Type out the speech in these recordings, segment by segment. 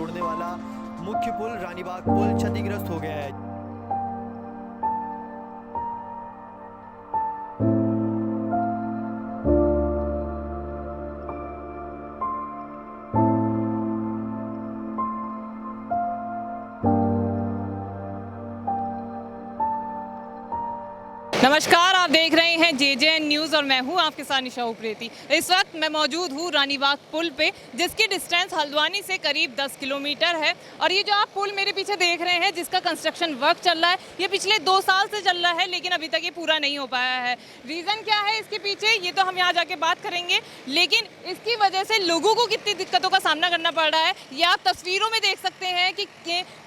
जोड़ने वाला मुख्य पुल रानीबाग पुल क्षतिग्रस्त हो गया है। नमस्कार, आप देख रहे हैं JJN न्यूज़ और मैं हूं आपके साथ निशा उप्रेती। इस वक्त मैं मौजूद हूं रानीबाग पुल पे, जिसकी डिस्टेंस हल्द्वानी से करीब 10 किलोमीटर है। और ये जो आप पुल मेरे पीछे देख रहे हैं, जिसका कंस्ट्रक्शन वर्क चल रहा है, ये पिछले 2 साल से चल रहा है, लेकिन अभी तक ये पूरा नहीं हो पाया है। रीज़न क्या है इसके पीछे, ये तो हम यहाँ जाके बात करेंगे, लेकिन इसकी वजह से लोगों को कितनी दिक्कतों का सामना करना पड़ रहा है ये आप तस्वीरों में देख सकते हैं कि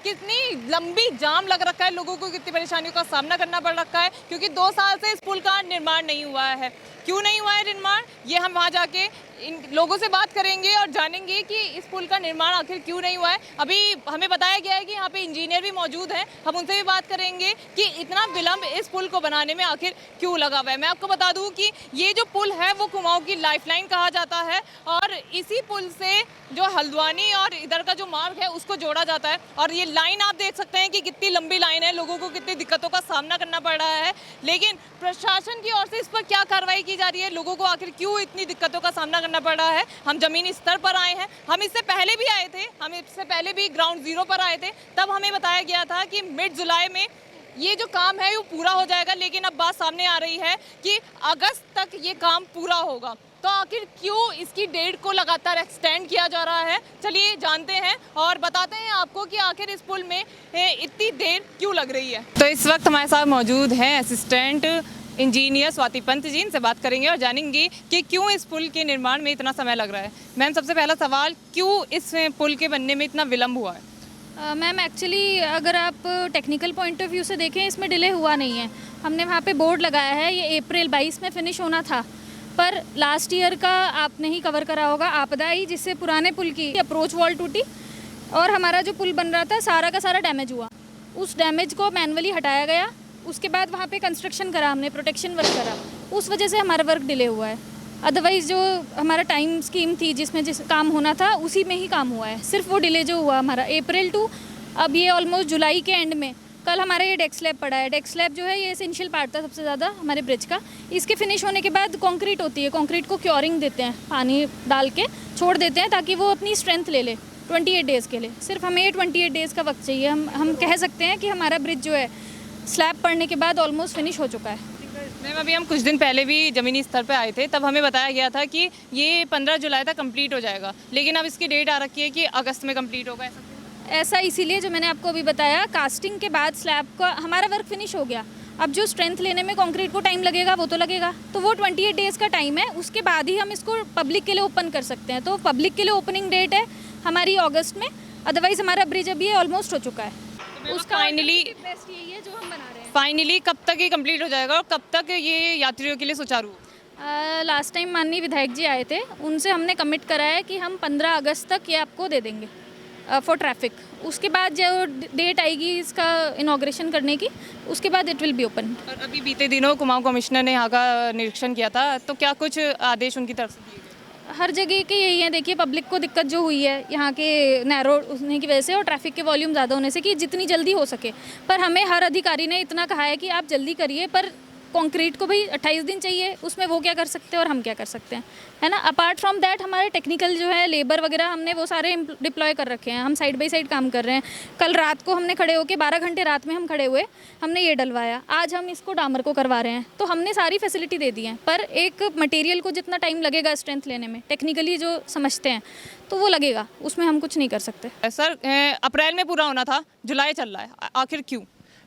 कितनी लंबी जाम लग रखा है, लोगों को कितनी परेशानियों का सामना करना पड़ रखा है, क्योंकि 2 साल से इस पुल का निर्माण नहीं हुआ है। क्यों नहीं हुआ है निर्माण, ये हम वहाँ जाके इन लोगों से बात करेंगे और जानेंगे कि इस पुल का निर्माण आखिर क्यों नहीं हुआ है। अभी हमें बताया गया है कि यहाँ पे इंजीनियर भी मौजूद हैं, हम उनसे भी बात करेंगे कि इतना विलंब इस पुल को बनाने में आखिर क्यों लगा हुआ है। मैं आपको बता दूँ कि ये जो पुल है वो कुमाऊँ की लाइफलाइन कहा जाता है, और इसी पुल से जो हल्द्वानी और इधर का जो मार्ग है उसको जोड़ा जाता है। और ये लाइन आप देख सकते हैं कि कितनी लंबी लाइन है, लोगों को कितनी दिक्कतों का सामना करना पड़ रहा है। लेकिन प्रशासन की ओर से इस पर क्या कार्रवाई की जा रही है, लोगों को आखिर क्यों इतनी दिक्कतों का सामना करना पड़ रहा है, हम जमीनी स्तर पर आए हैं। हम इससे पहले भी आए थे, हम इससे पहले भी ग्राउंड जीरो पर आए थे, तब हमें बताया गया था कि मिड जुलाई में ये जो काम है वो पूरा हो जाएगा। लेकिन अब बात सामने आ रही है कि अगस्त तक ये काम पूरा होगा। तो आखिर क्यों इसकी डेट को लगातार एक्सटेंड किया जा रहा है, चलिए जानते हैं और बताते हैं आपको कि आखिर इस पुल में इतनी देर क्यों लग रही है। तो इस वक्त हमारे साथ मौजूद हैं असिस्टेंट इंजीनियर स्वाति पंत जी, इनसे बात करेंगे और जानेंगे कि क्यों इस पुल के निर्माण में इतना समय लग रहा है। मैम, सबसे पहला सवाल, क्यों इस पुल के बनने में इतना विलम्ब हुआ है? मैम, एक्चुअली अगर आप टेक्निकल पॉइंट ऑफ व्यू से देखें, इसमें डिले हुआ नहीं है। हमने वहाँ पे बोर्ड लगाया है, ये अप्रैल 22 में फिनिश होना था, पर लास्ट ईयर का आपने ही कवर करा होगा, आपदा आई, जिससे पुराने पुल की अप्रोच वॉल टूटी और हमारा जो पुल बन रहा था सारा का सारा डैमेज हुआ। उस डैमेज को मैनुअली हटाया गया, उसके बाद वहाँ पे कंस्ट्रक्शन करा हमने, प्रोटेक्शन वर्क करा, उस वजह से हमारा वर्क डिले हुआ है। अदरवाइज़ जो हमारा टाइम स्कीम थी जिसमें जिस काम होना था उसी में ही काम हुआ है। सिर्फ वो डिले जो हुआ हमारा अप्रैल टू अब ये ऑलमोस्ट जुलाई के एंड में, कल हमारा ये डेक स्लैब पड़ा है। डेक स्लैब जो है ये एसेंशियल पार्ट था सबसे ज़्यादा हमारे ब्रिज का। इसके फिनिश होने के बाद कंक्रीट होती है, कंक्रीट को क्योरिंग देते हैं, पानी डाल के छोड़ देते हैं ताकि वो अपनी स्ट्रेंथ ले ले 28 डेज़ के लिए। सिर्फ हमें 28 डेज़ का वक्त चाहिए। हम कह सकते हैं कि हमारा ब्रिज जो है स्लैब पड़ने के बाद ऑलमोस्ट फिनिश हो चुका है। मैम, अभी हम कुछ दिन पहले भी ज़मीनी स्तर पे आए थे, तब हमें बताया गया था कि ये 15 जुलाई तक कंप्लीट हो जाएगा, लेकिन अब इसकी डेट आ रखी है कि अगस्त में कंप्लीट होगा। ऐसा इसीलिए जो मैंने आपको अभी बताया, कास्टिंग के बाद स्लैब का हमारा वर्क फिनिश हो गया। अब जो स्ट्रेंथ लेने में कंक्रीट को टाइम लगेगा वो तो लगेगा, तो वो 28 डेज़ का टाइम है, उसके बाद ही हम इसको पब्लिक के लिए ओपन कर सकते हैं। तो पब्लिक के लिए ओपनिंग डेट है हमारी अगस्त में, अदरवाइज़ हमारा ब्रिज अभी ऑलमोस्ट हो चुका है। उसका फाइनली बेस्ट यही है जो हम बना रहे हैं। फाइनली कब तक ये कंप्लीट हो जाएगा और कब तक ये यात्रियों के लिए सुचारू? लास्ट टाइम माननीय विधायक जी आए थे, उनसे हमने कमिट करा है कि हम 15 अगस्त तक ये आपको दे देंगे फॉर ट्रैफिक। उसके बाद जो डेट आएगी इसका इनॉग्रेशन करने की, उसके बाद इट विल बी ओपन। और अभी बीते दिनों कुमाऊं कमिश्नर ने यहाँ का निरीक्षण किया था, तो क्या कुछ आदेश उनकी तरफ से दिए गए? हर जगह के यही है, देखिए पब्लिक को दिक्कत जो हुई है यहाँ के नैरो होने की वजह से और ट्रैफिक के वॉल्यूम ज़्यादा होने से, कि जितनी जल्दी हो सके। पर हमें हर अधिकारी ने इतना कहा है कि आप जल्दी करिए, पर कंक्रीट को भाई 28 दिन चाहिए, उसमें वो क्या कर सकते हैं और हम क्या कर सकते हैं, है ना। अपार्ट फ्रॉम दैट हमारे टेक्निकल जो है लेबर वगैरह हमने वो सारे डिप्लॉय कर रखे हैं, हम साइड बाय साइड काम कर रहे हैं। कल रात को हमने खड़े होकर 12 घंटे रात में हम खड़े हुए, हमने ये डलवाया, आज हम इसको डामर को करवा रहे हैं। तो हमने सारी फैसिलिटी दे दी है, पर एक मटेरियल को जितना टाइम लगेगा स्ट्रेंथ लेने में, टेक्निकली जो समझते हैं तो वो लगेगा, उसमें हम कुछ नहीं कर सकते। सर, अप्रैल में पूरा होना था, जुलाई चल रहा है, आखिर क्यों?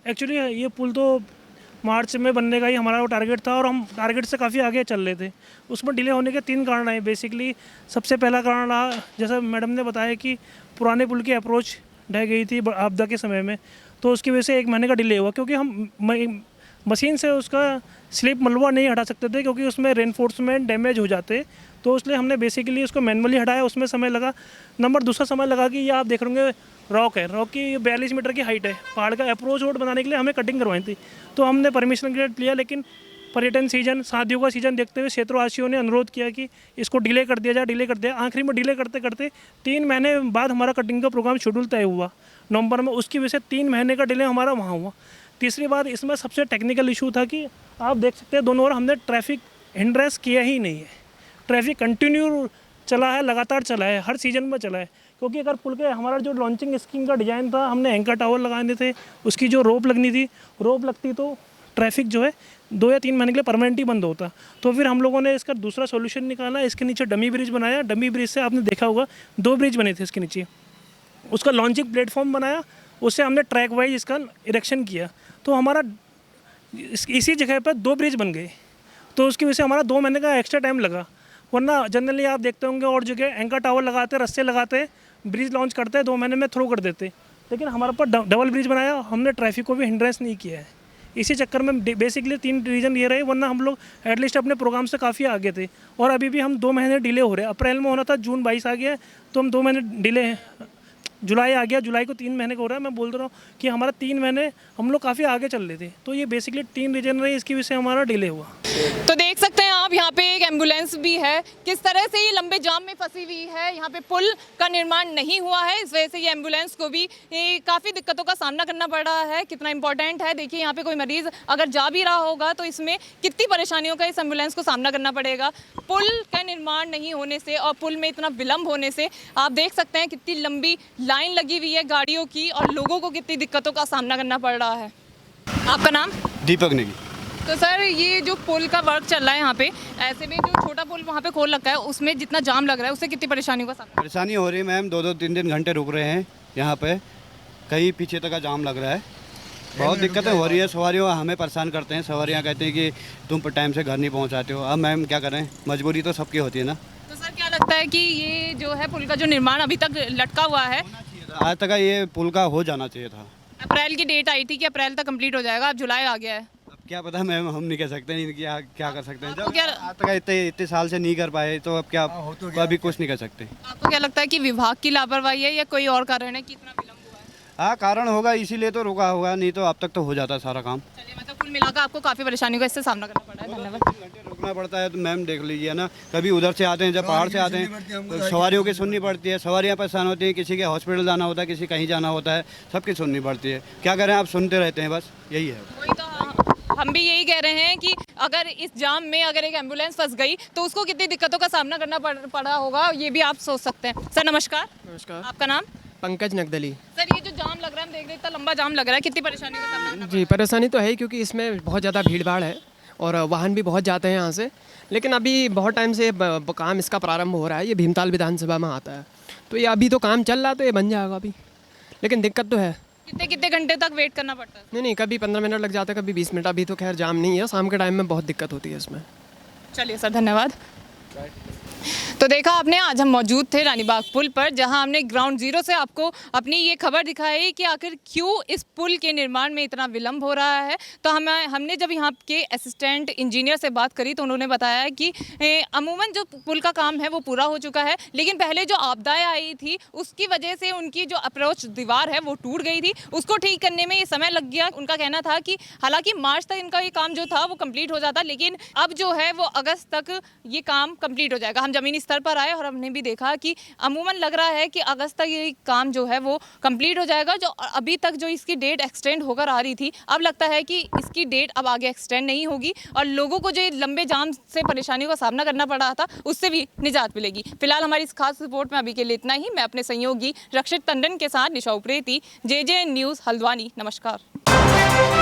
एक्चुअली ये पुल तो मार्च में बनने का ही हमारा वो टारगेट था, और हम टारगेट से काफ़ी आगे चल रहे थे। उसमें डिले होने के 3 कारण आए बेसिकली। सबसे पहला कारण रहा, जैसा मैडम ने बताया, कि पुराने पुल की अप्रोच ढह गई थी आपदा के समय में, तो उसकी वजह से 1 महीने का डिले हुआ, क्योंकि हम मशीन से उसका स्लिप मलबा नहीं हटा सकते थे, क्योंकि उसमें रेनफोर्समेंट डैमेज हो जाते, तो इसलिए हमने बेसिकली उसको मैनुअली हटाया, उसमें समय लगा। दूसरा समय लगा कि ये आप देख रहे होंगे रॉक है, रॉक की 42 मीटर की हाइट है, पहाड़ का अप्रोच रोड बनाने के लिए हमें कटिंग करवाई थी, तो हमने परमिशन ग्रेड लिया, लेकिन पर्यटन सीजन, शादियों का सीजन देखते हुए क्षेत्रवासियों ने अनुरोध किया कि इसको डिले कर दिया जाए। आखिरी में डिले करते करते 3 महीने बाद हमारा कटिंग का प्रोग्राम शेड्यूल तय हुआ नवंबर में। उसकी वजह से 3 महीने का डिले हमारा वहाँ हुआ। तीसरी बात, इसमें सबसे टेक्निकल इशू था कि आप देख सकते हैं दोनों ओर हमने ट्रैफिक हिंड्रेंस किया ही नहीं है। ट्रैफिक कंटिन्यू चला है, लगातार चला है, हर सीजन में चला है। क्योंकि अगर पुल के हमारा जो लॉन्चिंग स्कीम का डिज़ाइन था, हमने एंकर टावर लगाने थे, उसकी जो रोप लगनी थी, रोप लगती तो ट्रैफिक जो है 2 या 3 महीने के लिए परमानेंट ही बंद होता। तो फिर हम लोगों ने इसका दूसरा सॉल्यूशन निकाला, इसके नीचे डमी ब्रिज बनाया। डमी ब्रिज से आपने देखा होगा 2 ब्रिज बने थे इसके नीचे, उसका लॉन्चिंग प्लेटफॉर्म बनाया, उससे हमने ट्रैक वाइज इसका इरेक्शन किया। तो हमारा इसी जगह पर 2 ब्रिज बन गए। तो उसकी वजह से हमारा 2 महीने का एक्स्ट्रा टाइम लगा। वरना जनरली आप देखते होंगे और जगह एंकर टावर लगाते, रस्से लगाते, ब्रिज लॉन्च करते, 2 महीने में थ्रो कर देते। लेकिन हमारे पर डबल ब्रिज बनाया, हमने ट्रैफिक को भी हिंड्रेंस नहीं किया है। इसी चक्कर में बेसिकली 3 रीज़न ये रहे, वरना हम लोग एटलीस्ट अपने प्रोग्राम से काफ़ी आगे थे। और अभी भी हम 2 महीने डिले हो रहे हैं। अप्रैल में होना था, जून 22 आ गया है, तो हम 2 महीने डिले हैं। जुलाई आ गया, जुलाई को 3 महीने का हो रहा है। मैं बोल रहा हूँ कि हमारा 3 महीने हम लोग काफ़ी आगे चल रहे थे। तो ये बेसिकली 3 रीजन रहे, इसकी वजह से हमारा डिले हुआ। तो देख सकते हैं आप, यहाँ पे एक एम्बुलेंस भी है, किस तरह से ये लंबे जाम में फंसी हुई है। यहाँ पे पुल का निर्माण नहीं हुआ है, इस वजह से ये एम्बुलेंस को भी काफ़ी दिक्कतों का सामना करना पड़ रहा है। कितना इंपॉर्टेंट है, देखिए यहाँ पे कोई मरीज़ अगर जा भी रहा होगा तो इसमें कितनी परेशानियों का इस एम्बुलेंस को सामना करना पड़ेगा। पुल का निर्माण नहीं होने से और पुल में इतना विलम्ब होने से आप देख सकते हैं कितनी लंबी लाइन लगी हुई है गाड़ियों की और लोगों को कितनी दिक्कतों का सामना करना पड़ रहा है। आपका नाम? दीपक नेगी। तो सर, ये जो पुल का वर्क चल रहा है यहाँ पे, ऐसे में जो छोटा पुल वहाँ पे खोल रखा है, उसमें जितना जाम लग रहा है उससे कितनी परेशानियों का सामना? परेशानी हो रही है मैम, 2-2 3-3 घंटे रुक रहे हैं यहाँ पे, कहीं पीछे तक का जाम लग रहा है। बहुत दिक्कतें हो रही है, सवारियों हमें परेशान करते हैं। सवारियाँ कहते हैं कि तुम पर टाइम से घर नहीं पहुँचाते हो। अब मैम क्या करें, मजबूरी तो सबकी होती है ना। तो सर, क्या लगता है कि ये जो है पुल का जो निर्माण अभी तक लटका हुआ है, आज तक ये पुल का हो जाना चाहिए था। अप्रैल की डेट आई थी कि अप्रैल तक कंप्लीट हो जाएगा, अब जुलाई आ गया है। अब क्या पता मैम, हम नहीं कह सकते हैं कि क्या कर सकते हैं। आपको जब क्या- आज तक इतने साल से नहीं कर पाए तो अब क्या, अभी कुछ नहीं कर सकते। आपको क्या लगता है कि विभाग की लापरवाही है या कोई और कारण है कि इतना विलम्ब हुआ है? हाँ, कारण होगा, इसीलिए तो रुका होगा, नहीं तो अब तक तो हो जाता सारा काम। चलिए, मतलब कुल मिलाकर आपको काफ़ी परेशानियों का इससे सामना करना पड़ा है। धन्यवाद। घंटे रुकना पड़ता है तो मैम देख लीजिए ना, कभी उधर से आते हैं, जब पहाड़ से आते हैं तो सवारियों की सुननी पड़ती है। सवारियाँ परेशान होती हैं, किसी के हॉस्पिटल जाना होता है, किसी कहीं जाना होता है, सबकी सुननी पड़ती है। क्या करें, आप सुनते रहते हैं, बस यही है। वही तो हम भी यही कह रहे हैं कि अगर इस जाम में अगर एक एम्बुलेंस फंस गई तो उसको कितनी दिक्कतों का सामना करना पड़ा होगा, ये भी आप सोच सकते हैं। सर नमस्कार। नमस्कार। आपका नाम? पंकज नगदली। सर, ये जो जाम लग रहा है, हम देख रहे हैं इतना लंबा जाम लग रहा है, कितनी परेशानियों का सामना करना जी, परेशानी तो है ही, क्योंकि इसमें बहुत ज़्यादा भीड़ भाड़ है और वाहन भी बहुत जाते हैं यहाँ से। लेकिन अभी बहुत टाइम से काम इसका प्रारंभ हो रहा है, ये भीमताल विधानसभा में आता है, तो ये अभी तो काम चल रहा, तो ये बन जाएगा अभी। लेकिन दिक्कत तो है। कितने कितने घंटे तक वेट करना पड़ता है? नहीं, कभी 15 मिनट लग जाते हैं, कभी 20 मिनट। अभी तो खैर जाम नहीं है, शाम के टाइम में बहुत दिक्कत होती है इसमें। चलिए सर, धन्यवाद। तो देखा आपने, आज हम मौजूद थे रानीबाग पुल पर, जहां हमने ग्राउंड जीरो से आपको अपनी ये खबर दिखाई कि आखिर क्यों इस पुल के निर्माण में इतना विलम्ब हो रहा है। तो हमने जब यहाँ के असिस्टेंट इंजीनियर से बात करी तो उन्होंने बताया कि अमूमन जो पुल का काम है वो पूरा हो चुका है, लेकिन पहले जो आपदाएं आई थी उसकी वजह से उनकी जो अप्रोच दीवार है वो टूट गई थी, उसको ठीक करने में ये समय लग गया। उनका कहना था कि हालांकि मार्च तक इनका ये काम जो था वो कंप्लीट हो जाता, लेकिन अब जो है वो अगस्त तक ये काम कंप्लीट हो जाएगा। हम ज़मीनी स्तर पर आए और हमने भी देखा कि अमूमन लग रहा है कि अगस्त तक ये काम जो है वो कंप्लीट हो जाएगा। जो अभी तक जो इसकी डेट एक्सटेंड होकर आ रही थी, अब लगता है कि इसकी डेट अब आगे एक्सटेंड नहीं होगी और लोगों को जो लंबे जाम से परेशानियों का सामना करना पड़ रहा था उससे भी निजात मिलेगी। फिलहाल हमारी इस खास रिपोर्ट में अभी के लिए इतना ही। मैं अपने सहयोगी रक्षित टंडन के साथ निशा उप्रेती, JJ न्यूज़ हल्द्वानी। नमस्कार।